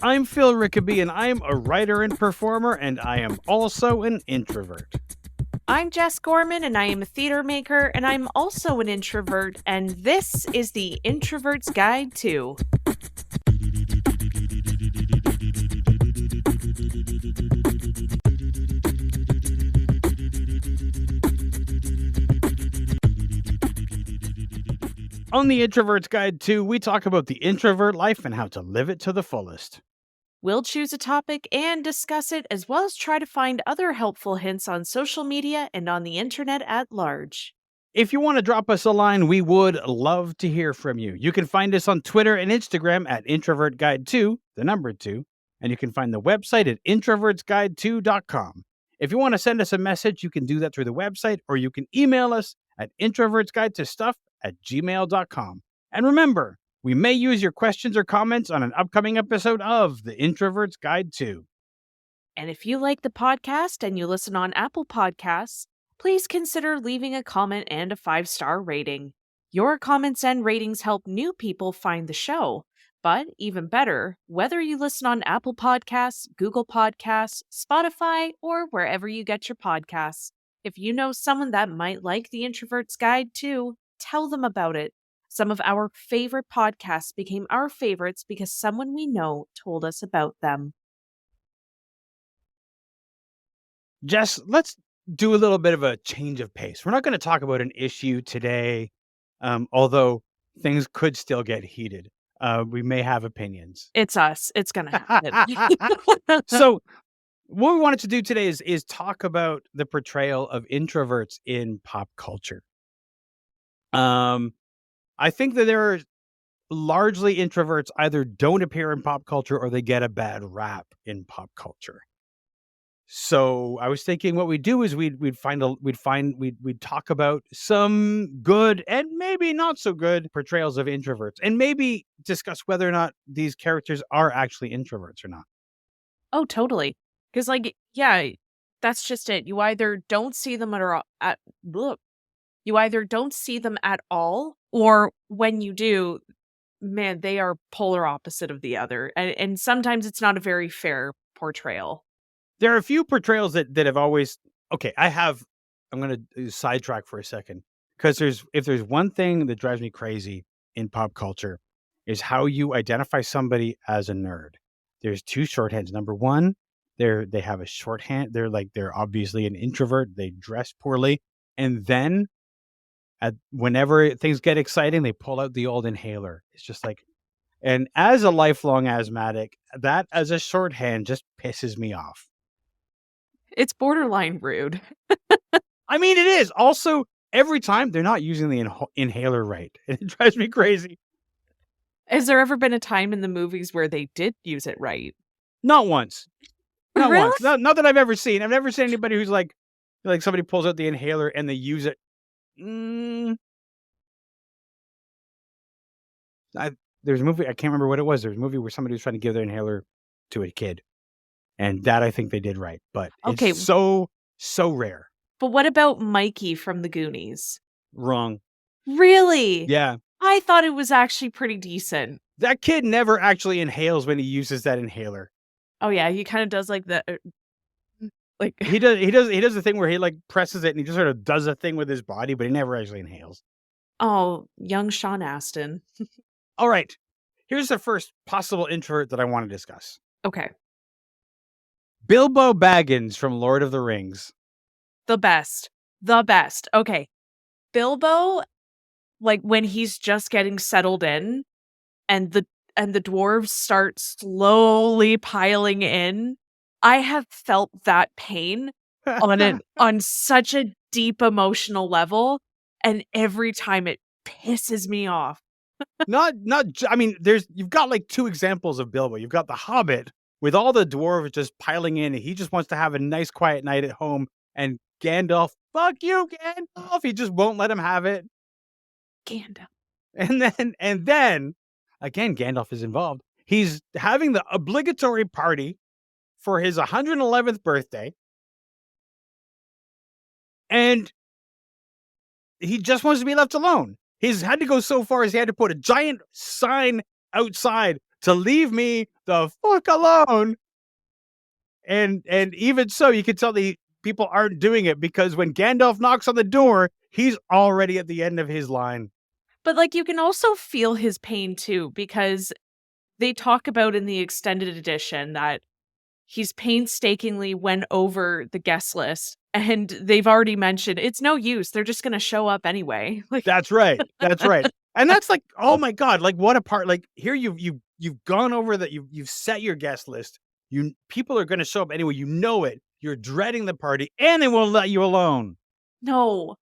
I'm Phil Rickaby, and I'm a writer and performer, and I am also an introvert. I'm Jess Gorman, and I am a theater maker, and I'm also an introvert, and this is the Introverts Guide to. On the Introverts Guide to, we talk about the introvert life and how to live it to the fullest. We'll choose a topic and discuss it, as well as try to find other helpful hints on social media and on the internet at large. If you want to drop us a line, we would love to hear from you. You can find us on Twitter and Instagram at introvertguide2, the number 2, and you can find the website at introvertsguide2.com. If you want to send us a message, you can do that through the website, or you can email us at introvertsguidetostuff@gmail.com. And remember, we may use your questions or comments on an upcoming episode of the Introverts Guide to. And if you like the podcast and you listen on Apple Podcasts, please consider leaving a comment and a 5-star rating. Your comments and ratings help new people find the show. But even better, whether you listen on Apple Podcasts, Google Podcasts, Spotify, or wherever you get your podcasts, if you know someone that might like the Introvert's Guide too, tell them about it. Some of our favorite podcasts became our favorites because someone we know told us about them. Jess, let's do a little bit of a change of pace. We're not going to talk about an issue today, although things could still get heated. We may have opinions. It's us. It's going to happen. So what we wanted to do today is talk about the portrayal of introverts in pop culture. I think that there are largely introverts either don't appear in pop culture or they get a bad rap in pop culture. So I was thinking what we'd do is we'd talk about some good and maybe not so good portrayals of introverts, and maybe discuss whether or not these characters are actually introverts or not. Oh, totally. Because, that's just it. You either don't see them you either don't see them at all, or when you do, man, they are polar opposite of the other. And sometimes it's not a very fair portrayal. There are a few portrayals that have always I'm going to sidetrack for a second, because if there's one thing that drives me crazy in pop culture is how you identify somebody as a nerd. There's two shorthands. Number one, they have a shorthand. They're obviously an introvert. They dress poorly, and then whenever things get exciting, they pull out the old inhaler. It's just like, and as a lifelong asthmatic, that as a shorthand just pisses me off. It's borderline rude. I mean, it is. Also, every time they're not using the inhaler right. It drives me crazy. Has there ever been a time in the movies where they did use it right? Not once. Not Really? once. Not that I've ever seen. I've never seen anybody who's like somebody pulls out the inhaler and they use it. There's a movie, I can't remember what it was. There's a movie where somebody was trying to give their inhaler to a kid. And that I think they did right. But it's so rare. But what about Mikey from the Goonies? Wrong. Really? Yeah. I thought it was actually pretty decent. That kid never actually inhales when he uses that inhaler. Oh yeah, he kind of does like the he does the thing where he like presses it and he just sort of does a thing with his body, but he never actually inhales. Oh, young Sean Astin. All right. Here's the first possible introvert that I want to discuss. Okay. Bilbo Baggins from Lord of the Rings. The best. Okay. Bilbo, like when he's just getting settled in and the dwarves start slowly piling in, I have felt that pain on such a deep emotional level, and every time it pisses me off. I mean, you've got like two examples of Bilbo. You've got the Hobbit with all the dwarves just piling in, and he just wants to have a nice quiet night at home, and Gandalf, fuck you, Gandalf. He just won't let him have it. Gandalf. And then again, Gandalf is involved. He's having the obligatory party for his 111th birthday. And he just wants to be left alone. He's had to go so far as he had to put a giant sign outside to leave me the fuck alone. And even so, you can tell the people aren't doing it because when Gandalf knocks on the door, he's already at the end of his line. But, like, you can also feel his pain too, because they talk about in the extended edition that he's painstakingly went over the guest list, and they've already mentioned it's no use. They're just gonna show up anyway. Like, That's right. That's right. And that's like, oh my god, like what a part. Like here you've gone over that, you've set your guest list. You people are gonna show up anyway. You know it. You're dreading the party, and they won't let you alone. no,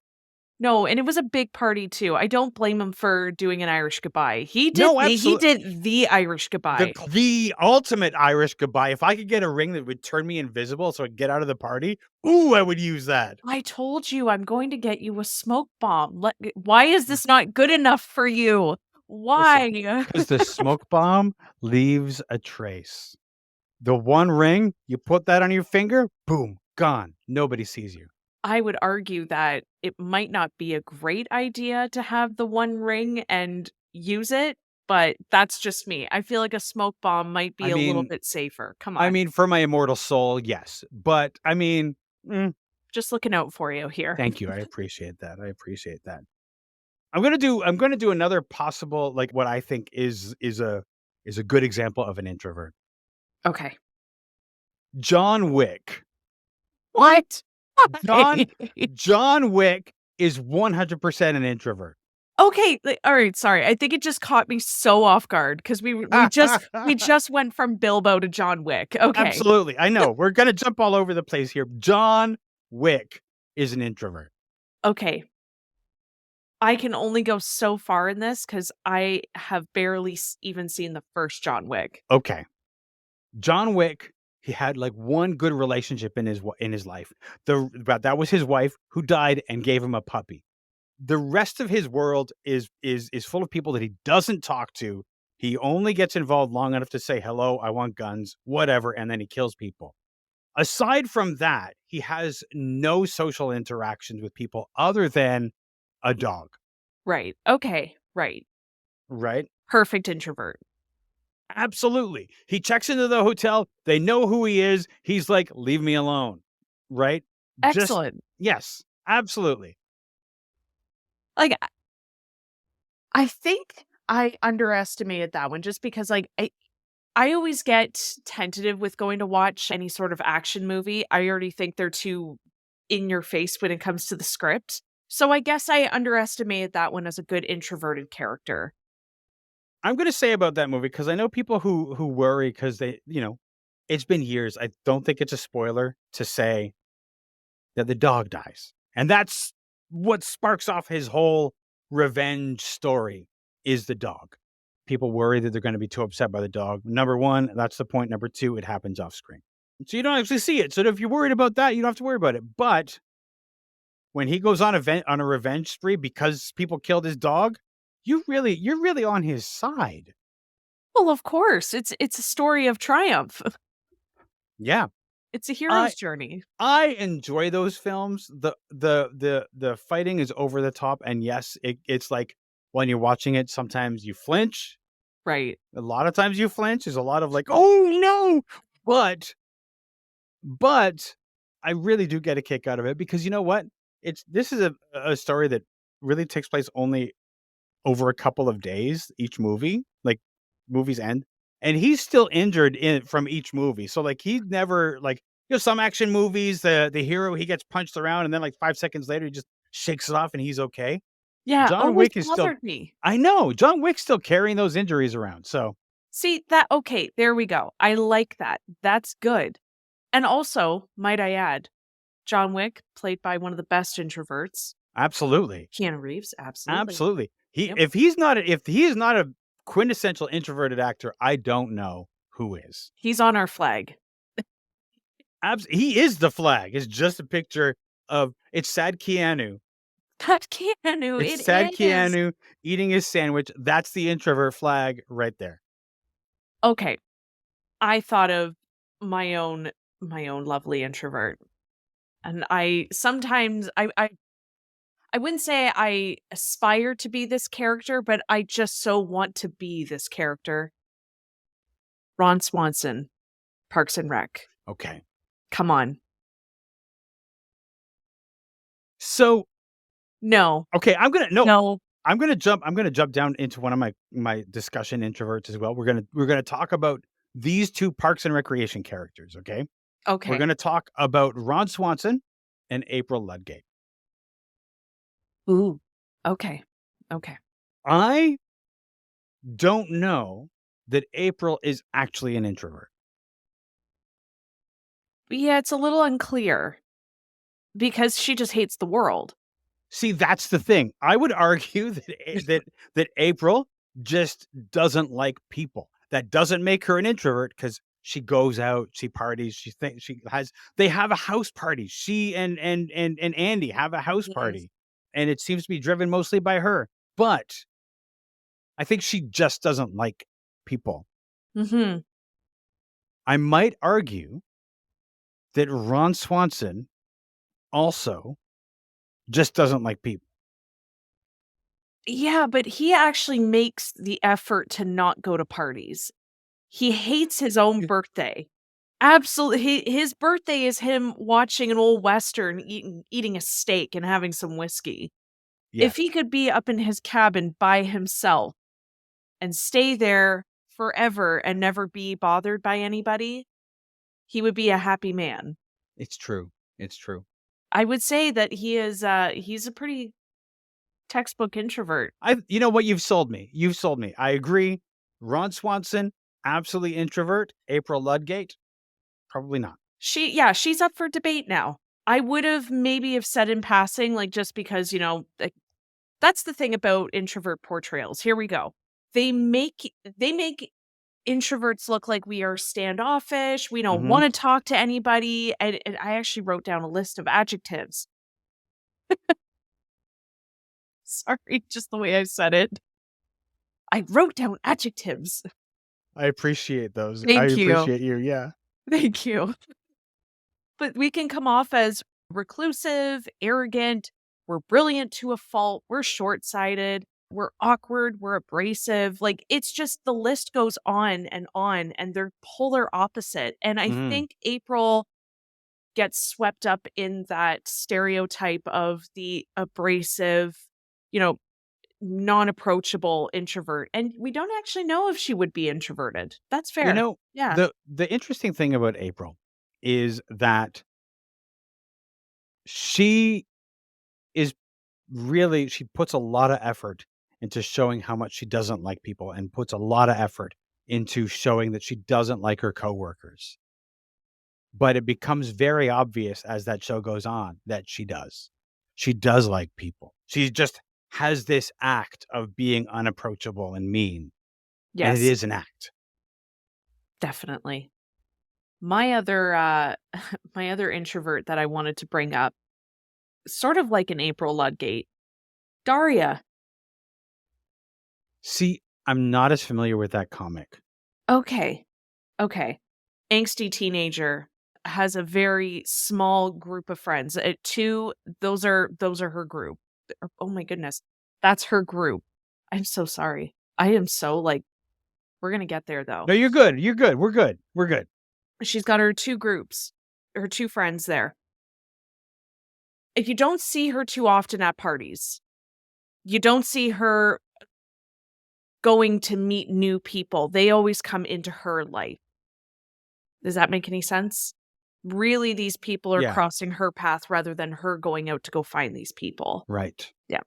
no, and it was a big party too. I don't blame him for doing an Irish goodbye. No, He absolutely. did the Irish goodbye. The ultimate Irish goodbye. If I could get a ring that would turn me invisible so I'd get out of the party, ooh, I would use that. I told you I'm going to get you a smoke bomb. Why is this not good enough for you? Listen, Why? because the smoke bomb leaves a trace. The One Ring, you put that on your finger, boom, gone. Nobody sees you. I would argue that it might not be a great idea to have the one ring and use it, but that's just me. I feel like a smoke bomb might be I a little mean bit safer. Come I on. mean, for my immortal soul, yes, but I mean, Just looking out for you here. thank you. I appreciate that. I appreciate that. I'm gonna do another possible, like, what I think is a good example of an introvert. Okay. John Wick. What? John John Wick is 100% an introvert. Okay, all right, sorry. I think it just caught me so off guard because we just went from Bilbo to John Wick. Okay. Absolutely. I know. We're gonna jump all over the place here. John Wick is an introvert. Okay. I can only go so far in this because I have barely even seen the first John Wick. Okay. John Wick, he had like one good relationship in his life. But that was his wife who died and gave him a puppy. The rest of his world is full of people that he doesn't talk to. He only gets involved long enough to say hello, I want guns, whatever, and then he kills people. Aside from that, he has no social interactions with people other than a dog, Right. Okay. Right. right? Perfect introvert. Absolutely. He checks into the hotel. They know who he is. He's like, leave me alone. Right? Just, Excellent. yes, absolutely. Like, I think I underestimated that one just because, like, I always get tentative with going to watch any sort of action movie. I already think they're too in your face when it comes to the script. So I guess I underestimated that one as a good introverted character. I'm going to say about that movie because I know people who worry because it's been years. I don't think it's a spoiler to say that the dog dies. And that's what sparks off his whole revenge story is the dog. People worry that they're going to be too upset by the dog. Number one, that's the point. Number two, it happens off screen. So you don't actually see it. So if you're worried about that, you don't have to worry about it. But when he goes on a revenge spree because people killed his dog, you're really on his side. Well, of course, it's a story of triumph. Yeah. It's a I hero's journey. I enjoy those films. The fighting is over the top, and yes, it's like when you're watching it, sometimes you flinch. Right. A lot of times you flinch. There's a lot of like, oh no, but but I really do get a kick out of it because you know what? This is a story that really takes place only over a couple of days each movie. Like movies end, and he's still injured in from each movie. So like he's never like some action movies, the hero he gets punched around and then like 5 seconds later he just shakes it off and he's okay. Yeah, John always Wick is still bothered me. I know John Wick's still carrying those injuries around. So See, that okay, there we go. I like that. That's good. And also, might I add, John Wick, played by one of the best introverts, absolutely, Keanu Reeves, absolutely. absolutely. He Yep. if he is not a quintessential introverted actor, I don't know who is. He's on our flag. He is the flag. It's just a picture of it's sad Keanu. That Keanu, It's it sad is. Keanu eating his sandwich. That's the introvert flag right there. Okay, I thought of my own my own lovely introvert. And I sometimes I wouldn't say I aspire to be this character, but I just so want to be this character. Ron Swanson, Parks and Rec. Okay. Come on. So, No. okay, No. I'm gonna jump down into one of my discussion introverts as well. We're gonna talk about these two Parks and Recreation characters, okay? We're Okay. gonna talk about Ron Swanson and April Ludgate. Ooh. Okay. Okay. I don't know that April is actually an introvert. Yeah, it's a little unclear because she just hates the world. See, that's the thing. I would argue that April just doesn't like people. That doesn't make her an introvert because she goes out, she parties, she thinks she has they have a house party. She and Andy have a house Mhm. party, and it seems to be driven mostly by her. But I think she just doesn't like people. Mhm. I might argue that Ron Swanson also just doesn't like people. Yeah, but he actually makes the effort to not go to parties. He hates his own birthday. Absolutely, his birthday is him watching an old western, eating a steak and having some whiskey. If he Yes, could be up in his cabin by himself and stay there forever and never be bothered by anybody, he would be a happy man. it's true. It's true. I would say that he's a pretty textbook introvert. You know what? You've sold me. You've sold me. I agree. Ron Swanson, absolutely introvert. April Ludgate, probably not. She's up for debate now. I would have maybe have said in passing, like, just because, like, that's the thing about introvert portrayals. Here we go. They make introverts look like we are standoffish, we don't Mhm. wanna talk to anybody, and I actually wrote down a list of adjectives. Sorry, just the way I said it. I wrote down adjectives. I appreciate those. I Thank you. appreciate you. Yeah. Thank you. But we can come off as reclusive, arrogant, we're brilliant to a fault, we're short-sighted, we're awkward, we're abrasive. Like, it's just the list goes on, and they're polar opposite. And I Mhm. think April gets swept up in that stereotype of the abrasive, you know, non-approachable introvert. And we don't actually know if she would be introverted. That's You fair. know, Yeah. the interesting thing about April is that she is really she puts a lot of effort into showing how much she doesn't like people and puts a lot of effort into showing that she doesn't like her coworkers. But it becomes very obvious as that show goes on that she does. She does like people. She just has this act of being unapproachable and mean, and it Yes, is an act. definitely. My other my other introvert that I wanted to bring up, sort of like an April Ludgate, Daria. See, I'm not as familiar with that comic. Okay. Okay. Angsty teenager has a very small group of friends. Two those are her group. Oh my goodness. That's her group. I'm so sorry. I am so like we're going to get there though. No, you're good. You're good. We're good. We're good. She's got her two groups, her two friends there. If you don't see her too often at parties, you don't see her going to meet new people. They always come into her life. Does that make any sense? Really, these people are Yeah, crossing her path rather than her going out to go find these people. right. Yeah.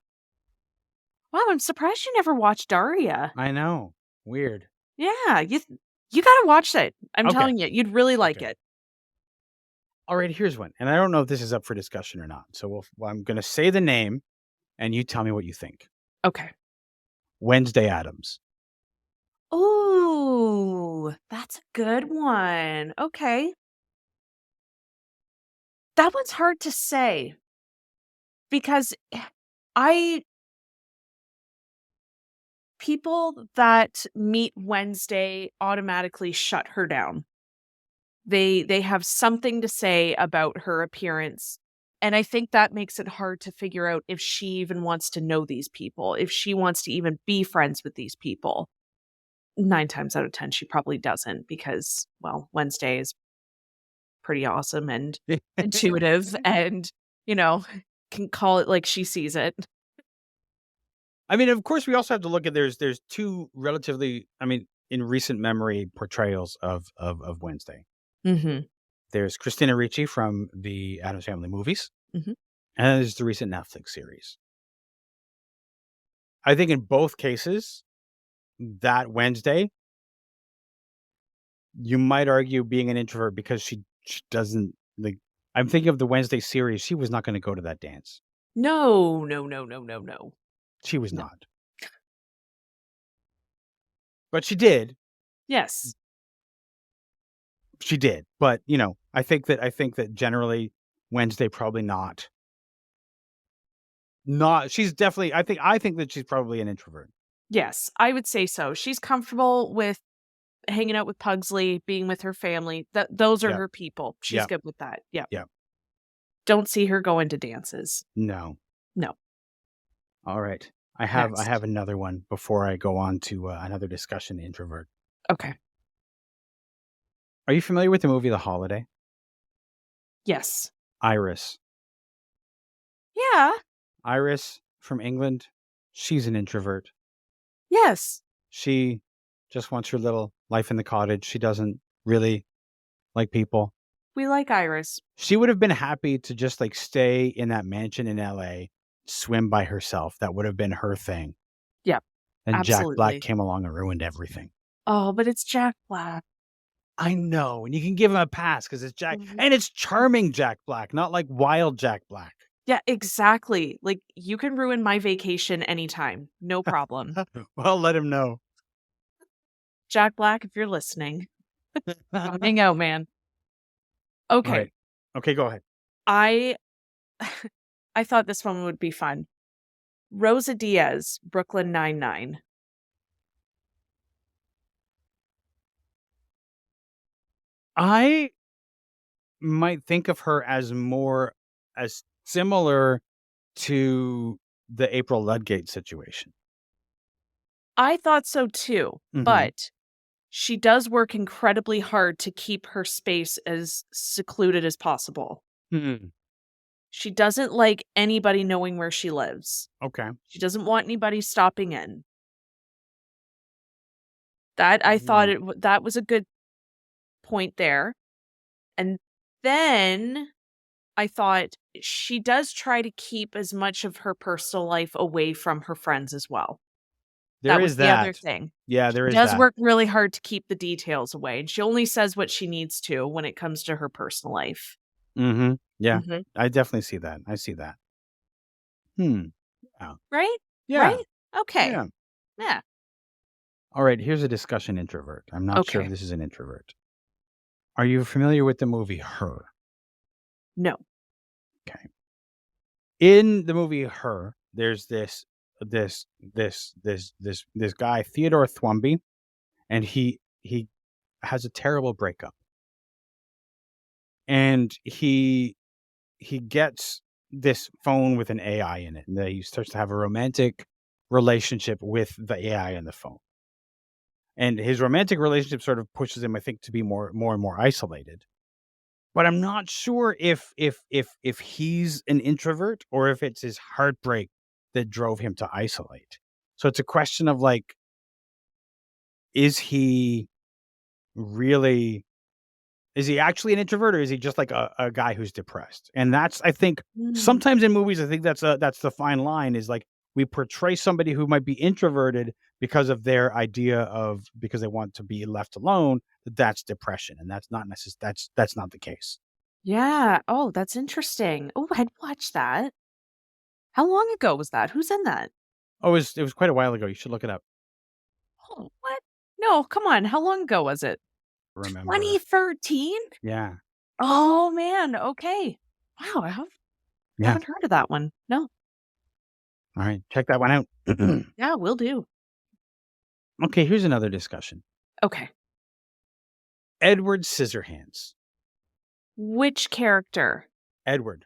Wow, I'm surprised you never watched Daria. I know. Weird. Yeah, you gotta watch it. I'm Okay. telling you, you'd really like Okay. it. All right, here's one. And I don't know if this is up for discussion or not. So I'm going to say the name and you tell me what you think. Okay. Wednesday Adams. Ooh, that's a good one. Okay. That one's hard to say because I people that meet Wednesday automatically shut her down. They have something to say about her appearance, and I think that makes it hard to figure out if she even wants to know these people, if she wants to even be friends with these people. 9 times out of 10, she probably doesn't because, well, Wednesday is pretty awesome and intuitive and, you know, can call it like she sees it. I mean, of course, we also have to look at there's 2 relatively, I mean, in recent memory portrayals of Wednesday. Mhm. There's Christina Ricci from the Addams Family movies, Mhm. and then there's the recent Netflix series. I think in both cases, that Wednesday, you might argue being an introvert because she doesn't, like, I'm thinking of the Wednesday series, she was not gonna go to that dance. No, no, no, no, no, no. She was No. not. But she did. Yes. She did. But, I think that generally Wednesday probably not. Not she's definitely, I think that she's probably an introvert. Yes, I would say so. She's comfortable with hanging out with Pugsley, being with her family. Those are Yep. her people. She's Yep. good with that. Yeah. Yep. Don't see her going to dances. No. No. All right. I Next. have another one before I go on to another discussion, introvert. Okay. Are you familiar with the movie The Holiday? Yes. Iris. Yeah. Iris from England. She's an introvert. Yes. She just wants her little life in the cottage. She doesn't really like people. We like Iris. She would have been happy to just like stay in that mansion in LA, swim by herself. That would have been her thing. Yeah. And Jack Black Absolutely. came along and ruined everything. Oh, but it's Jack Black. I know, and you can give him a pass because it's Jack, Mhm. and it's charming Jack Black, not like wild Jack Black. Yeah, exactly. Like, you can ruin my vacation anytime. No problem. Well, let him know. Jack Black, if you're listening, come All hang out, man. Okay. right. Okay, go ahead. I I thought this one would be fun. Rosa Diaz, Brooklyn Nine-Nine. I might think of her as similar to the April Ludgate situation. I thought so too, Mhm. but she does work incredibly hard to keep her space as secluded as possible. Mhm. She doesn't like anybody knowing where she lives. Okay. She doesn't want anybody stopping in. That I thought Mhm. that was a good point there. And then I thought she does try to keep as much of her personal life away from her friends as well. There That was is the other that. thing. Yeah, She there is does that. work really hard to keep the details away, and she only says what she needs to when it comes to her personal life. Mhm. Yeah. Mhm. I definitely see that. I see that. Hmm. Yeah. Right? Yeah. Right? Okay. Yeah. Yeah. All right, here's a discussion introvert. I'm not sure if Okay. this is an introvert. Are you familiar with the movie Her? No. Okay. In the movie Her, there's this guy, Theodore Thwumby, and he has a terrible breakup. And he gets this phone with an AI in it, and he starts to have a romantic relationship with the AI in the phone. And his romantic relationship sort of pushes him, I think, to be more and more isolated. But I'm not sure if he's an introvert or if it's his heartbreak that drove him to isolate. So it's a question of like, is he really is he actually an introvert or is he just like a guy who's depressed? And that's, I think, Mm. sometimes in movies, I think that's the fine line is like we portray somebody who might be introverted because of their idea of because they want to be left alone, that's depression. And that's not necessarily that's not the case. Yeah. Oh, that's interesting. Oh, I'd watch that. How long ago was that? Who's in that? Oh, it was quite a while ago. You should look it up. Oh, what? No, come on. How long ago was it? Remember. 2013? Yeah. Oh, man. Okay. Wow, Yeah. haven't heard of that one. No. All right. Check that one out. Yeah, will do. Okay, here's another discussion. Okay. Edward Scissorhands. Which character? Edward.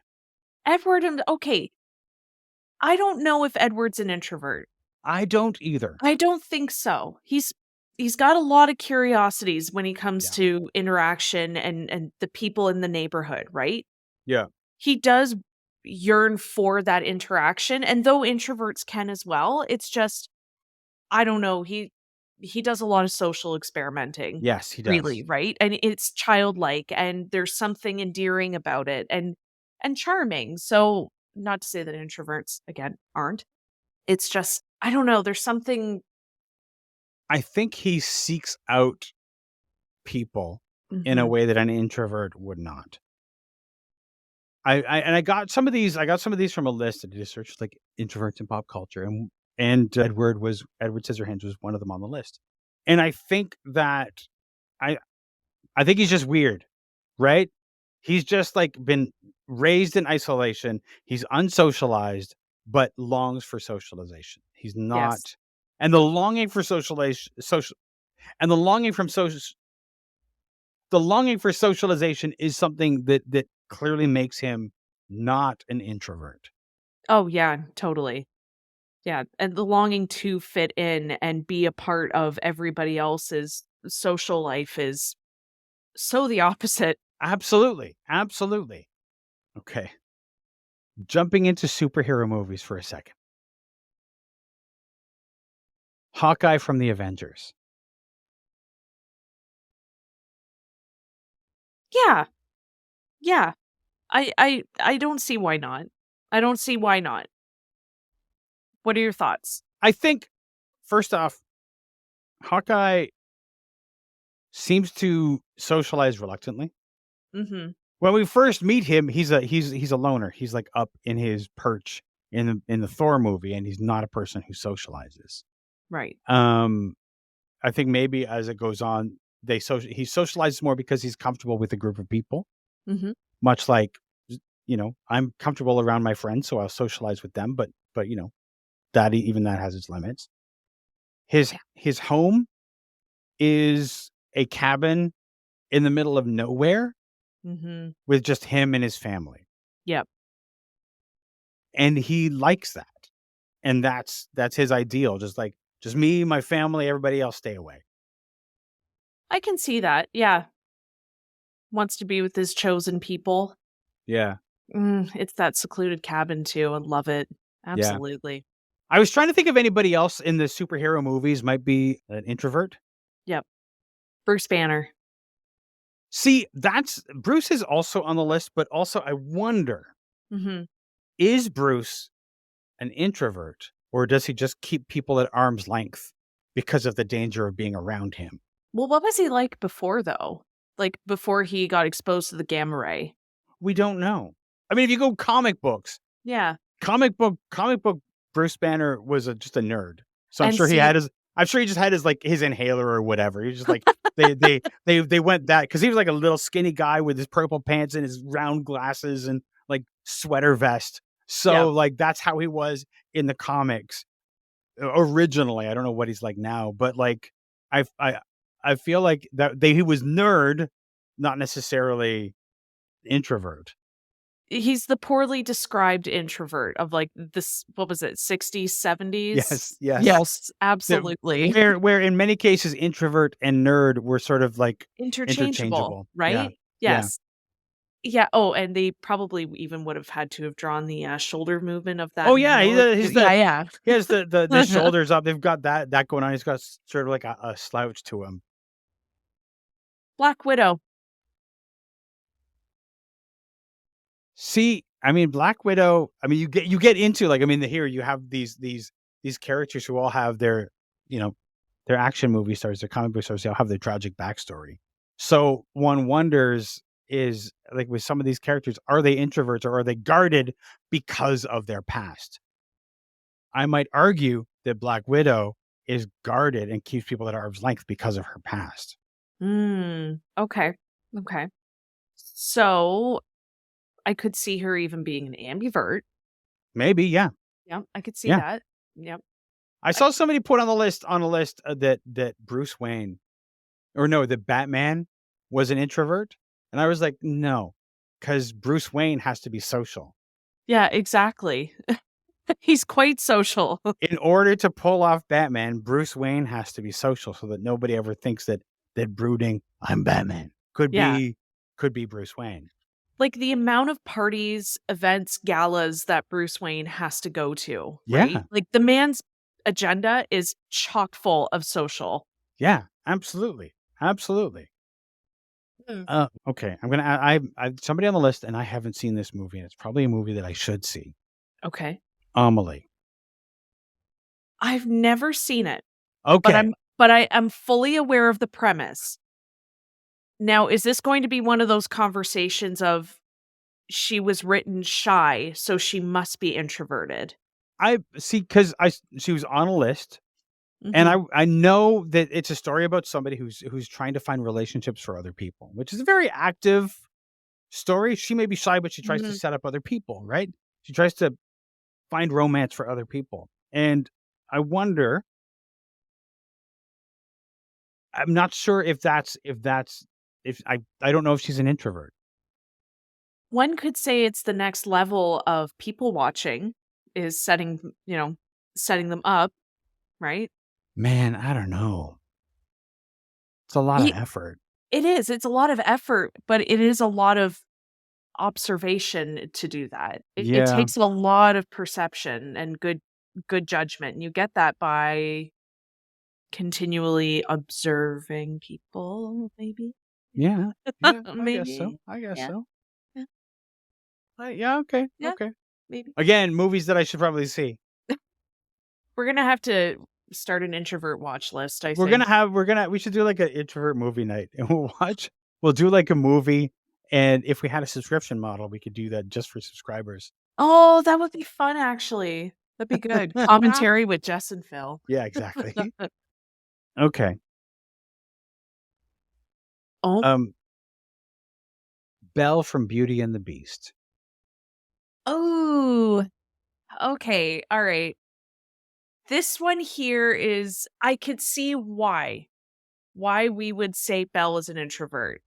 Edward and okay. I don't know if Edward's an introvert. I don't either. I don't think so. He's he's got a lot of curiosities when he comes Yeah. to interaction and the people in the neighborhood, right? Yeah. He does yearn for that interaction, and though introverts can as well, it's just I don't know, he does a lot of social experimenting, Yes, he really, does. right? And it's childlike, and there's something endearing about it and charming. So, not to say that introverts, again, aren't. It's just I don't know, there's something I think he seeks out people in a Mhm, way that an introvert would not. I got some of these. I got some of these from a list. I did a search like introverts in pop culture, and Edward Scissorhands was one of them on the list. And I think that I I think he's just weird, right? He's just like been raised in isolation. He's unsocialized, but longs for socialization. He's yes. not, and the longing for and the longing for socialization is something that clearly makes him not an introvert. Oh, yeah, totally. Yeah, and the longing to fit in and be a part of everybody else's social life is so the opposite. Absolutely, absolutely. Okay, jumping into superhero movies for a second. Hawkeye from the Avengers. Yeah, yeah. I don't see why not. I don't see why not. What are your thoughts? I think first off, Hawkeye seems to socialize reluctantly. Mhm. When we first meet him, he's a loner. He's like up in his perch in the Thor movie, and he's not a person who socializes. Right. Um, I think maybe as it goes on, he socializes more because he's comfortable with a group of people, Mhm. much like I'm comfortable around my friends, so I'll socialize with them. But even that has its limits. Yeah. His home is a cabin in the middle of nowhere Mhm. with just him and his family, Yep. and he likes that. And that's his ideal, just me, my family, everybody else stay away. I can see that. Yeah. Wants to be with his chosen people. Yeah, It's that secluded cabin too. I love it. yeah. Absolutely. I was trying to think if anybody else in the superhero movies might be an introvert. Yep. Bruce Banner. See, that's Bruce is also on the list, but also I wonder, Mhm. is Bruce an introvert, or does he just keep people at arm's length because of the danger of being around him? Well, what was he like before though? Like before he got exposed to the gamma ray? We don't know. I mean, if you go comic books, Yeah. comic book Bruce Banner was just a nerd. So And see I'm sure he just had his inhaler or whatever. He was just like they went that because he was like a little skinny guy with his purple pants and his round glasses and like sweater vest. yeah. So like that's how he was in the comics originally. I don't know what he's like now, but like I I I feel like he was nerd, not necessarily introvert. He's the poorly described introvert of like this what was it, 60s, 70s? Yes, yes. Yes, That absolutely. where in many cases introvert and nerd were sort of like Interchangeable, interchangeable. Yeah. right? Yeah. Yes. Yeah, oh, and they probably even would have had to have drawn the, shoulder movement of that Oh yeah, military yeah, he has the yeah. shoulders up. They've got that going on. He's got sort of like a slouch to him. Black Widow. See, I mean Black Widow, I mean you get into like I mean here you have these characters who all have their, you know, their action movie stars, their comic book stars, they all have their tragic backstory. So one wonders is like with some of these characters, are they introverts or are they guarded because of their past? I might argue that Black Widow is guarded and keeps people at arm's length because of her past. Okay, okay. So, I could see her even being an ambivert. Maybe, yeah. Yep, I could see Yeah. that. Yep. I I saw somebody put on a list that Bruce Wayne or no, that Batman was an introvert. And I was like, no, because Bruce Wayne has to be social. yeah, exactly. He's quite social. In order to pull off Batman, Bruce Wayne has to be social so that nobody ever thinks that brooding, "I'm Batman," Yeah. could be Bruce Wayne. Like, the amount of parties, events, galas that Bruce Wayne has to go to, right? Yeah. Like, the man's agenda is chock full of social. Yeah, absolutely. Absolutely. Mm. Okay, I'm gonna I somebody on the list, and I haven't seen this movie, and it's probably a movie that I should see. Okay. Amelie. I've never seen it, but Okay. I am fully aware of the premise. Now, is this going to be one of those conversations of she was written shy, so she must be introverted? I see because she was on a list, and Mhm. I know that it's a story about somebody who's trying to find relationships for other people, which is a very active story. She may be shy, but she tries to Mhm. set up other people, right? She tries to find romance for other people, and I wonder. I'm not sure if I don't know if she's an introvert. One could say it's the next level of people watching, is setting them up, right? Man, I don't know. It's a lot of Ye effort. It is, it's a lot of effort, but it is a lot of observation to do that. It Yeah, takes a lot of perception and good judgment, and you get that by continually observing people, maybe? yeah, yeah, I guess so, Maybe. I guess Yeah, so. yeah, Yeah, okay, yeah, okay. maybe. Again, movies that I should probably see. We're gonna have to start an introvert watch list, I We're gonna think. have we should do, like, an introvert movie night, and we'll do, like, a movie, and if we had a subscription model, we could do that just for subscribers. Oh, that would be fun, actually. That'd be good. Commentary with Jess and Phil. Yeah, exactly. Okay, Oh, um, Belle from Beauty and the Beast. oh, okay, alright. This one here is I could see why we would say Belle is an introvert,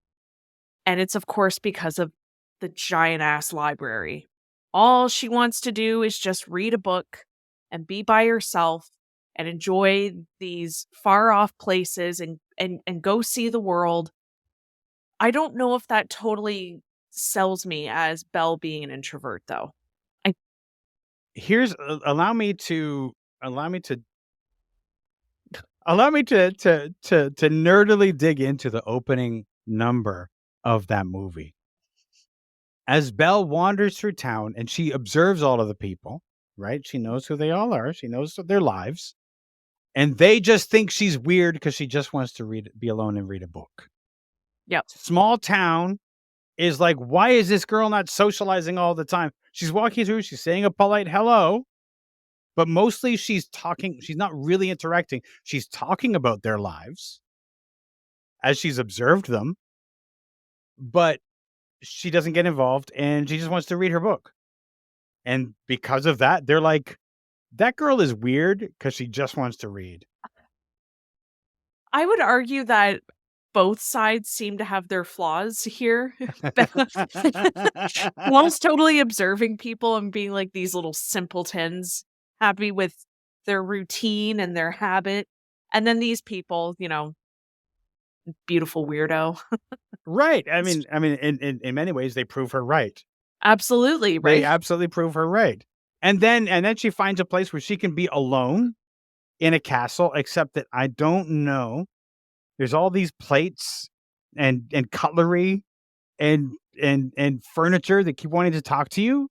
and it's, of course, because of the giant-ass library. All she wants to do is just read a book and be by herself and enjoy these far-off places and go see the world. I don't know if that totally sells me as Belle being an introvert, though. I Here's allow me to to nerdily dig into the opening number of that movie. As Belle wanders through town and she observes all of the people, right? She knows who they all are. She knows their lives, and they just think she's weird because she just wants to be alone and read a book. Yep. Small town is like, why is this girl not socializing all the time? She's walking through, she's saying a polite hello, but mostly she's talking. She's not really interacting. She's talking about their lives as she's observed them, but she doesn't get involved and she just wants to read her book. And because of that, they're like, that girl is weird because she just wants to read. I would argue that both sides seem to have their flaws here. One's totally observing people and being like these little simpletons, happy with their routine and their habit. And then these people, beautiful weirdo. Right. It's In many ways, they prove her right. absolutely, They right? absolutely prove her right. And then she finds a place where she can be alone in a castle, except that I don't know. There's all these plates and cutlery and furniture that keep wanting to talk to you.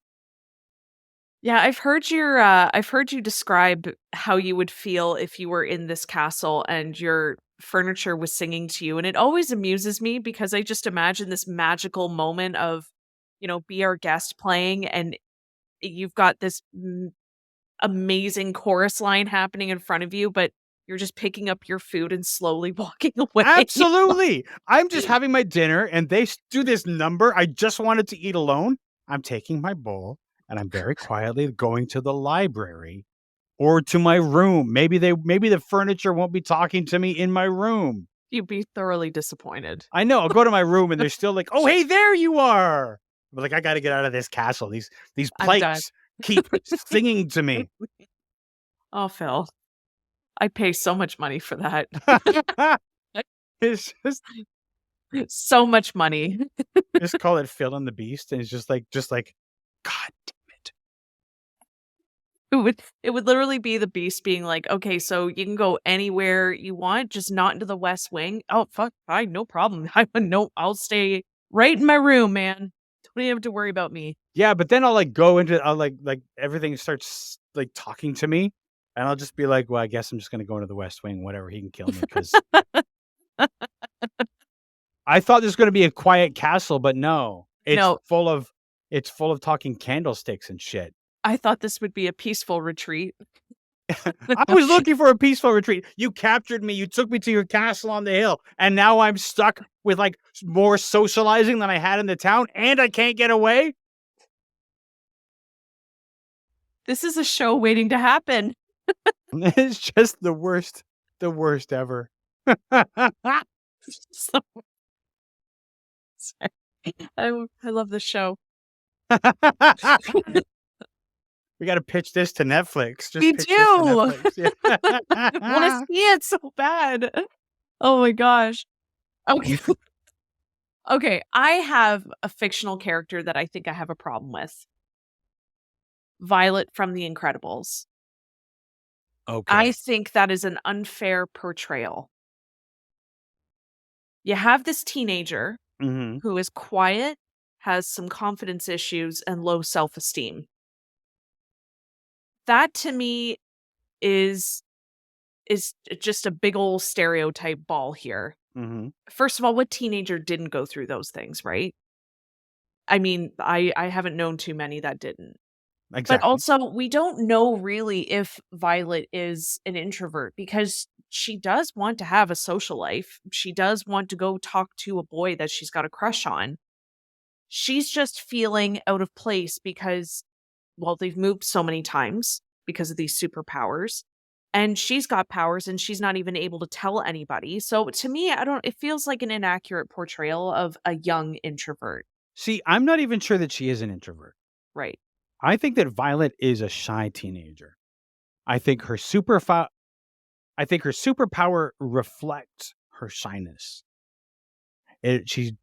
Yeah, I've heard you describe how you would feel if you were in this castle and your furniture was singing to you, and it always amuses me because I just imagine this magical moment of, Be Our Guest playing, and you've got this amazing chorus line happening in front of you, but you're just picking up your food and slowly walking away. Absolutely. I'm just having my dinner and they do this number I just wanted to eat alone. I'm taking my bowl and I'm very quietly going to the library or to my room. Maybe the furniture won't be talking to me in my room. You'd be thoroughly disappointed. I know. I'll go to my room and they're still like, "Oh, hey, there you are." But like, I got to get out of this castle. These I'm done. plates, keep singing to me. Oh, Phil, I'd pay so much money for that. It's So much money. just call it Phil and the Beast, and it's just like, God damn it. It would literally be the beast being like, "Okay, so you can go anywhere you want, just not into the West Wing." "Oh, fuck, fine, no problem. I'll stay right in my room, man. Don't even have to worry about me." Yeah, but then I'll like go into I'll like everything starts like talking to me, and I'll just be like, well, I guess I'm just gonna go into the West Wing, whatever, he can kill me because I thought this was gonna be a quiet castle, but no. No, It's full of talking candlesticks and shit. I thought this would be a peaceful retreat. I was looking for a peaceful retreat. You captured me, you took me to your castle on the hill, and now I'm stuck with, like, more socializing than I had in the town, and I can't get away? This is a show waiting to happen. It's just the worst ever. So sorry. I love this show. We gotta pitch this to Netflix. Just Me pitch this to too. Netflix. I wanna Yeah. see it so bad. Oh my gosh. Okay. Okay, I have a fictional character that I think I have a problem with. Violet from The Incredibles. I Okay. think that is an unfair portrayal. You have this teenager Mhm. who is quiet, has some confidence issues, and low self-esteem. That to me is is just a big old stereotype ball here. Mhm. First of all, what teenager didn't go through those things, right? I mean, I haven't known too many that didn't. But Exactly. also, we don't know really if Violet is an introvert because she does want to have a social life. She does want to go talk to a boy that she's got a crush on. She's just feeling out of place because, well, they've moved so many times because of these superpowers. And she's got powers and she's not even able to tell anybody. So to me, it feels like an inaccurate portrayal of a young introvert. See, I'm not even sure that she is an introvert. Right. I think that Violet is a shy teenager. I think her I think her superpower reflects her shyness. She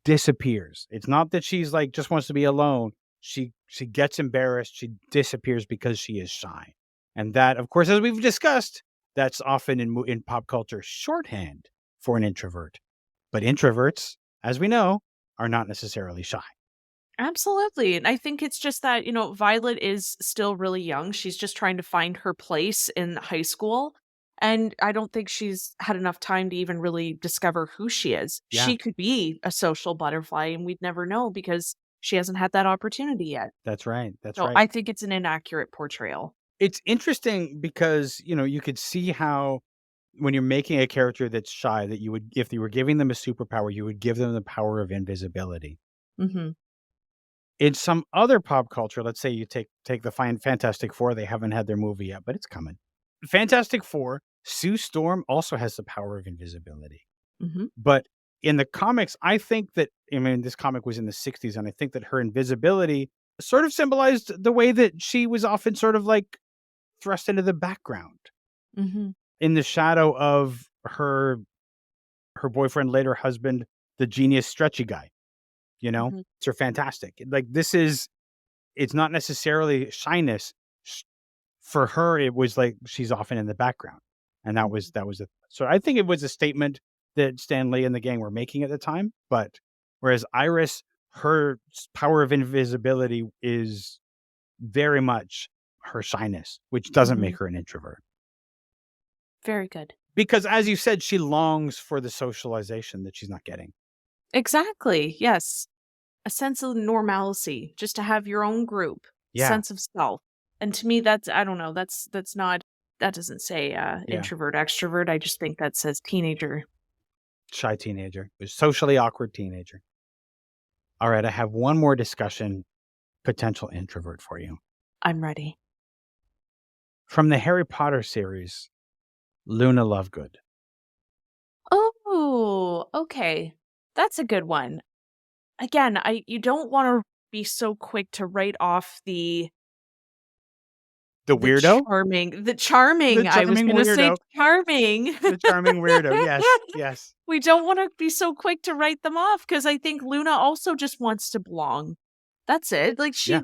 disappears. It's not that she's like just wants to be alone. She gets embarrassed. She disappears because she is shy, and that, of course, as we've discussed, that's often in pop culture shorthand for an introvert. But introverts, as we know, are not necessarily shy. Absolutely. And I think it's just that, Violet is still really young. She's just trying to find her place in high school. And I don't think she's had enough time to even really discover who she is. Yeah, She could be a social butterfly and we'd never know because she hasn't had that opportunity yet. that's right. That's So right. I think it's an inaccurate portrayal. It's interesting because you could see how when you're making a character that's shy, that you would, if you were giving them a superpower, you would give them the power of invisibility. Hmm. In some other pop culture, let's say you take the Fantastic Four, they haven't had their movie yet, but it's coming. Fantastic Four, Sue Storm also has the power of invisibility. Hmm. But in the comics, I think that, I mean, this comic was in the 60s, and I think that her invisibility sort of symbolized the way that she was often sort of like thrust into the background Hmm. in the shadow of her boyfriend, later husband, the genius stretchy guy, you know? Hmm. It's her fantastic. Like, it's not necessarily shyness. Sh For her, it was like she's often in the background, and that was a so I think it was a statement that Stan Lee and the gang were making at the time, but whereas Iris, her power of invisibility is very much her shyness, which doesn't Hmm. make her an introvert. Very good. Because as you said, she longs for the socialization that she's not getting. Exactly. Yes. A sense of normalcy, just to have your own group, Yeah, sense of self. And to me, that's I don't know, that's not that doesn't say, yeah. introvert, extrovert, I just think that says teenager. Shy teenager, a socially awkward teenager. All right, I have one more discussion potential introvert for you. I'm ready. From the Harry Potter series, Luna Lovegood. Oh, okay. That's a good one. Again, I you don't wanna be so quick to write off the The weirdo? The charming, The I was charming gonna say weirdo. charming. The charming weirdo. Yes, yes. We don't wanna be so quick to write them off because I think Luna also just wants to belong. That's it. Like, Yeah.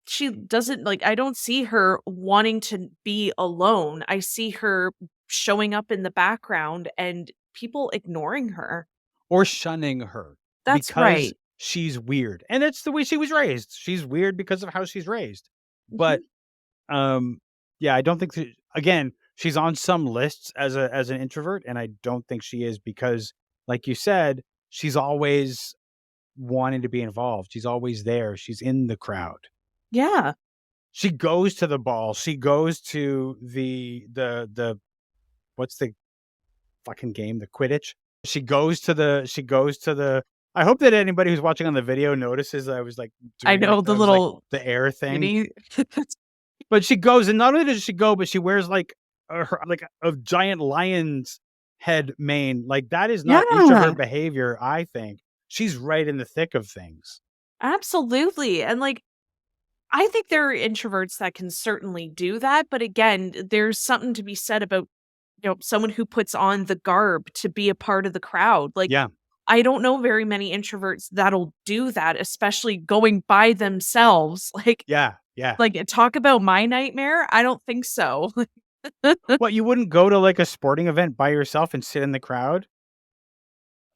she doesn't like, I don't see her wanting to be alone. I see her showing up in the background and people ignoring her. Or shunning her That's because right. she's weird. And it's the way she was raised. She's weird because of how she's raised. Mhm. But um yeah, I don't think that, again, she's on some lists as an introvert, and I don't think she is because, like you said, she's always wanting to be involved. She's always there. She's in the crowd. Yeah. She goes to the ball. She goes to the what's the fucking game? The Quidditch. She goes to the I hope that anybody who's watching on the video notices that I was, like, I doing, like, know the those, like, little the air thing. skinny. But she goes, and not only does she go, but she wears, like, a giant lion's head mane. Like, that is not Yeah, introvert behavior, I think. She's right in the thick of things. absolutely, and, like, I think there are introverts that can certainly do that, but again, there's something to be said about, someone who puts on the garb to be a part of the crowd. Like, Yeah. I don't know very many introverts that'll do that, especially going by themselves. Yeah, yeah. Talk about my nightmare? I don't think so. What, you wouldn't go to, like, a sporting event by yourself and sit in the crowd?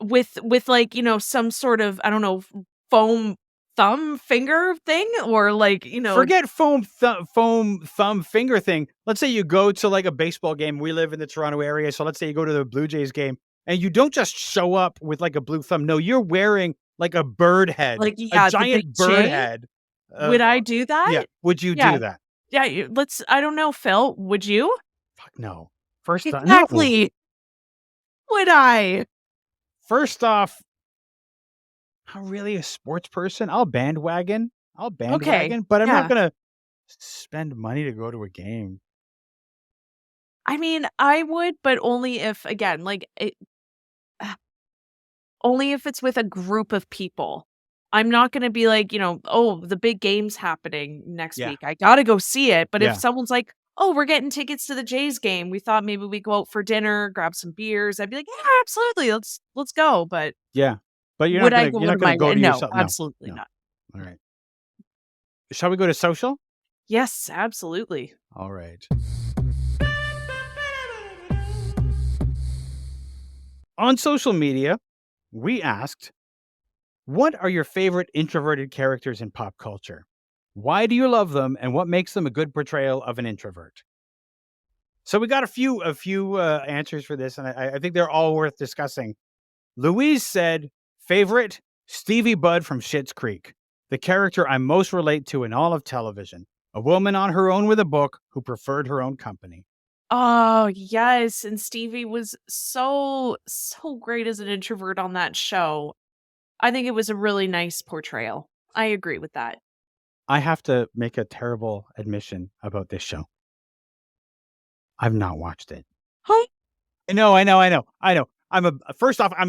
With, like, some sort of, I don't know, foam thumb finger thing or, like, Forget foam thumb finger thing. Let's say you go to, like, a baseball game. We live in the Toronto area, so let's say you go to the Blue Jays game, and you don't just show up with, like, a blue thumb. No, you're wearing, like, a bird head, like, a yeah, the big giant bird J? head. Would I do Yeah. that? Would you Yeah. do that? Yeah, I don't know, Phil, would you? Fuck no. First off, no. Exactly. Would I? First off, I'm really a sports person. I'll Okay. bandwagon, but I'm not Yeah. gonna spend money to go to a game. I mean, I would, but only if, again, like, only if it's with a group of people. I'm not gonna be like, "Oh, the big game's happening next Yeah. week. I gotta go see it." But if Yeah. someone's like, "Oh, we're getting tickets to the Jays game. We thought maybe we go out for dinner, grab some beers." I'd be like, "Yeah, absolutely. Let's go." But Yeah. But would I go you're out not of gonna my go way? to No, yourself. No. absolutely No. not. All right. Shall we go to social? Yes, absolutely. All right. On social media, we asked, what are your favorite introverted characters in pop culture? Why do you love them, and what makes them a good portrayal of an introvert? So we got a few answers for this, and I think they're all worth discussing. Louise said, favorite, Stevie Budd from Schitt's Creek, the character I most relate to in all of television, a woman on her own with a book who preferred her own company. Oh, yes, and Stevie was so great as an introvert on that show. I think it was a really nice portrayal. I agree with that. I have to make a terrible admission about this show. I've not watched it. Huh? I know. I'm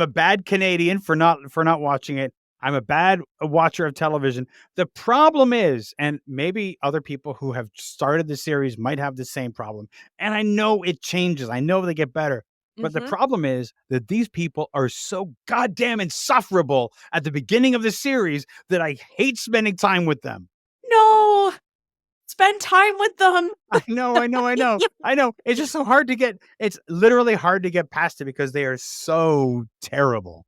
a bad Canadian for not watching it. I'm a bad watcher of television. The problem is, and maybe other people who have started the series might have the same problem, and I know it changes. I know they get better. But the Mhm. problem is that these people are so goddamn insufferable at the beginning of the series that I hate spending time with them. No! Spend time with them! I know. It's just so hard to get it's literally hard to get past it because they are so terrible.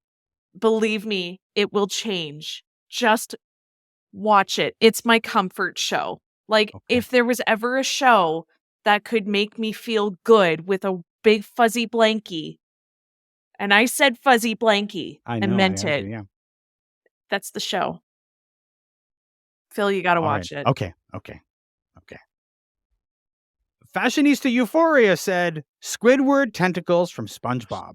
Believe me, it will change. Just watch it. It's my comfort show. Like, Okay. if there was ever a show that could make me feel good with a big fuzzy blankie, and I said fuzzy blankie I and know, I meant I it, yeah. that's the show. Phil, you gotta Alright. watch it. Okay. Fashionista Euphoria said, Squidward Tentacles from SpongeBob.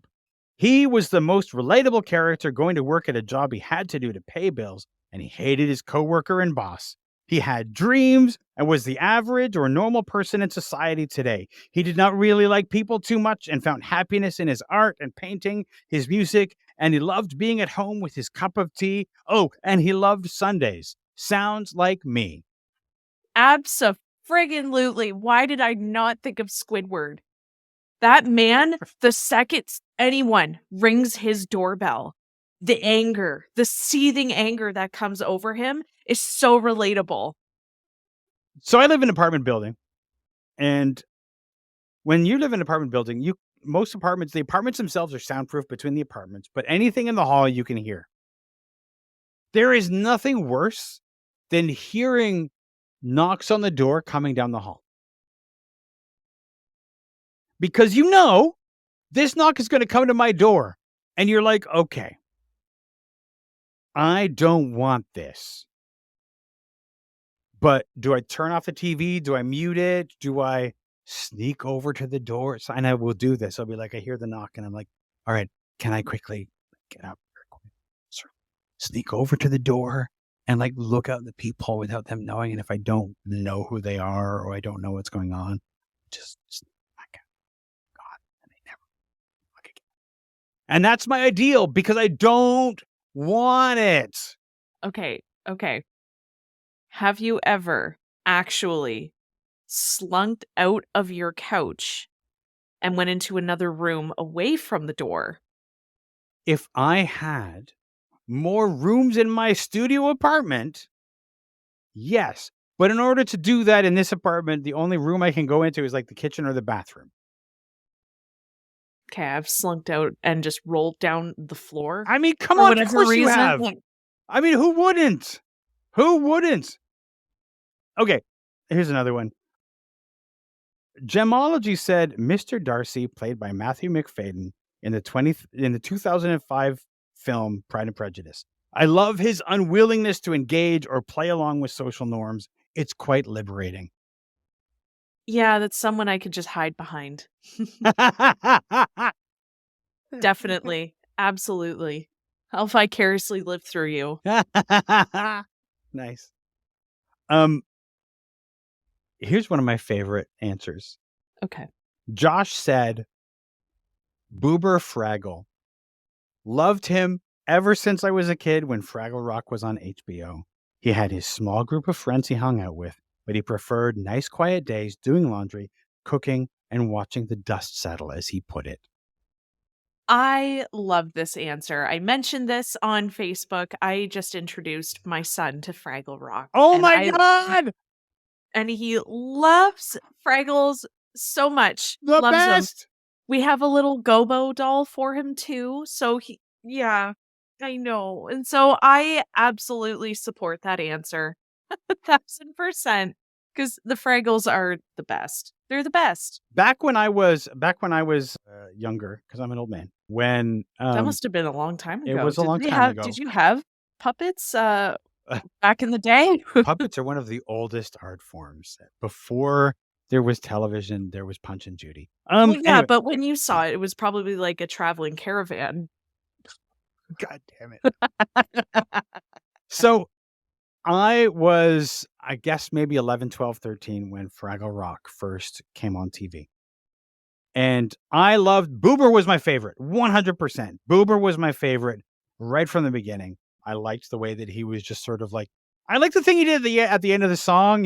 He was the most relatable character going to work at a job he had to do to pay bills, and he hated his coworker and boss. He had dreams and was the average or normal person in society today. He did not really like people too much and found happiness in his art and painting, his music, and he loved being at home with his cup of tea. Oh, and he loved Sundays. Sounds like me. friggin' lutely. Why did I not think of Squidward? That man, the second anyone rings his doorbell, the anger, the seething anger that comes over him is so relatable. So I live in an apartment building, and when you live in an apartment building, most apartments, the apartments themselves are soundproof between the apartments, but anything in the hall you can hear. There is nothing worse than hearing knocks on the door coming down the hall. Because this knock is going to come to my door, and you're like, okay, I don't want this. But do I turn off the TV? Do I mute it? Do I sneak over to the door? And I will do this. I'll be like, I hear the knock, and I'm like, all right, can I quickly get up, sneak over to the door and like look out the peephole without them knowing? And if I don't know who they are or I don't know what's going on, just back out. God, and they never look again. And that's my ideal because I don't want it. Okay. Have you ever actually slunked out of your couch and went into another room away from the door? If I had more rooms in my studio apartment, yes. But in order to do that in this apartment, the only room I can go into is like the kitchen or the bathroom. Okay, I've slunked out and just rolled down the floor. I mean, come for on, of whatever course you reason. have. I mean, who wouldn't? Who wouldn't? Okay, here's another one. Gemology said Mr. Darcy, played by Matthew McFadden in the 2005 film Pride and Prejudice. I love his unwillingness to engage or play along with social norms. It's quite liberating. Yeah, that's someone I could just hide behind. Definitely. Absolutely. I'll vicariously live through you. Nice. Here's one of my favorite answers. Okay. Josh said, Boober Fraggle. Loved him ever since I was a kid when Fraggle Rock was on HBO. He had his small group of friends he hung out with, but he preferred nice quiet days doing laundry, cooking, and watching the dust settle, as he put it. I love this answer. I mentioned this on Facebook. I just introduced my son to Fraggle Rock. Oh my God! And he loves Fraggles so much. The Loves best! them. We have a little Gobo doll for him too. So yeah, I know. And so I absolutely support that answer. 1,000%. Because the Fraggles are the best. They're the best. Back when I was younger, because I'm an old man. When that must have been a long time ago. It was a long time ago. Did you have puppets back in the day? Puppets are one of the oldest art forms. Before there was television, there was Punch and Judy. Well, yeah, anyway. but when you saw it, it was probably like a traveling caravan. God damn it. So I was, I guess, maybe 11, 12, 13 when Fraggle Rock first came on TV. And I loved, Boober was my favorite, 100%. Boober was my favorite right from the beginning. I liked the way that he was just sort of like, I liked the thing he did at the end of the song,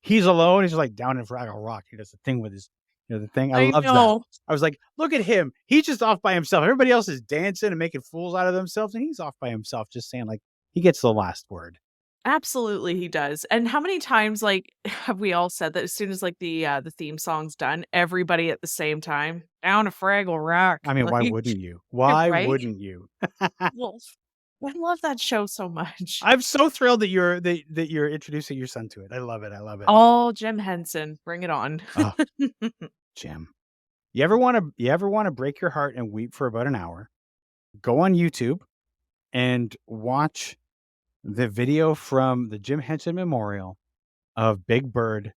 he's alone. He's like down in Fraggle Rock. He does the thing with his, the thing. I loved that. I was like, look at him. He's just off by himself. Everybody else is dancing and making fools out of themselves. And he's off by himself, just saying like, he gets the last word. Absolutely, he does. And how many times, like, have we all said that as soon as like the theme song's done, everybody at the same time down a Fraggle Rock? I mean, why wouldn't you? Why wouldn't you? Well, I love that show so much. I'm so thrilled that you're introducing your son to it. I love it. Oh, Jim Henson, bring it on. Oh, Jim, you ever want to break your heart and weep for about an hour? Go on YouTube and watch the video from the Jim Henson Memorial of Big Bird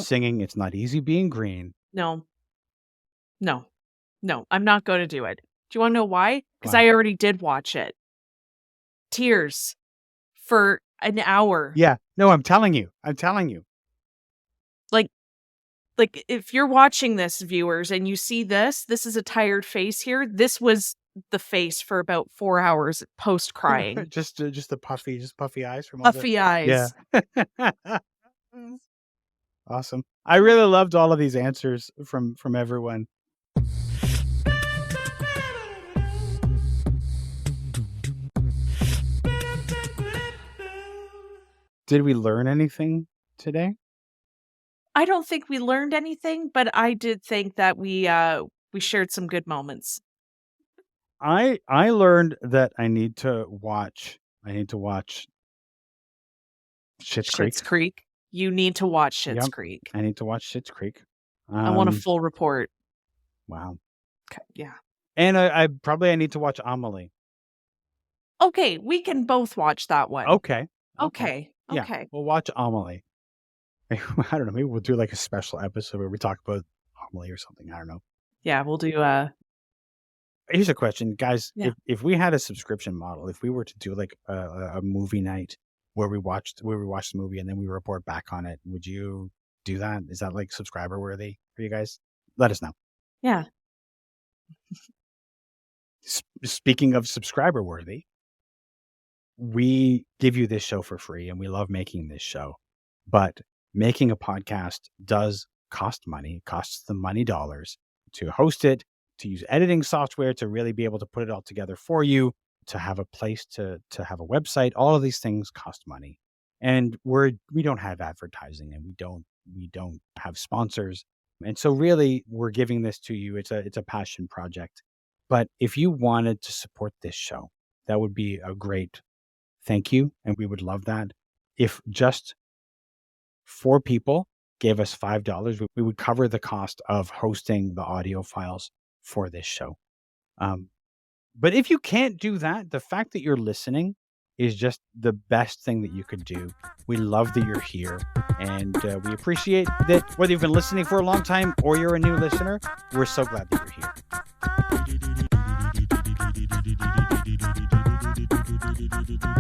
singing "It's Not Easy Being Green." No, I'm not going to do it. Do you want to know why? Because I already did watch it. Tears for an hour. Yeah, no, I'm telling you. Like if you're watching this, viewers, and you see this is a tired face here. This was the face for about 4 hours post crying. just the puffy eyes from puffy eyes. Yeah. Awesome. I really loved all of these answers from everyone. Did we learn anything today? I don't think we learned anything, but I did think that we shared some good moments. I learned that I need to watch Schitt's Creek. Schitt's Creek. You need to watch Schitt's Yep. Creek. I need to watch Schitt's Creek. I want a full report. Wow. Yeah. And I need to watch Amelie. Okay, we can both watch that one. Okay. Okay. Yeah, Okay. we'll watch Amelie. I don't know, maybe we'll do like a special episode where we talk about Amelie or something. I don't know. Yeah, we'll do Here's a question, guys. Yeah. If we had a subscription model, if we were to do like a movie night where we watch the movie and then we report back on it, would you do that? Is that like subscriber worthy for you guys? Let us know. yeah. Speaking of subscriber worthy, we give you this show for free and we love making this show. But making a podcast does cost money. It costs the money dollars to host it, to use editing software, to really be able to put it all together for you, to have a place to have a website. All of these things cost money. And we don't have advertising and we don't have sponsors. And so really we're giving this to you. It's a passion project. But if you wanted to support this show, that would be a great thank you. And we would love that. If just 4 people gave us $5, we would cover the cost of hosting the audio files for this show. But if you can't do that, the fact that you're listening is just the best thing that you could do. We love that you're here, and we appreciate that whether you've been listening for a long time or you're a new listener, we're so glad that you're here.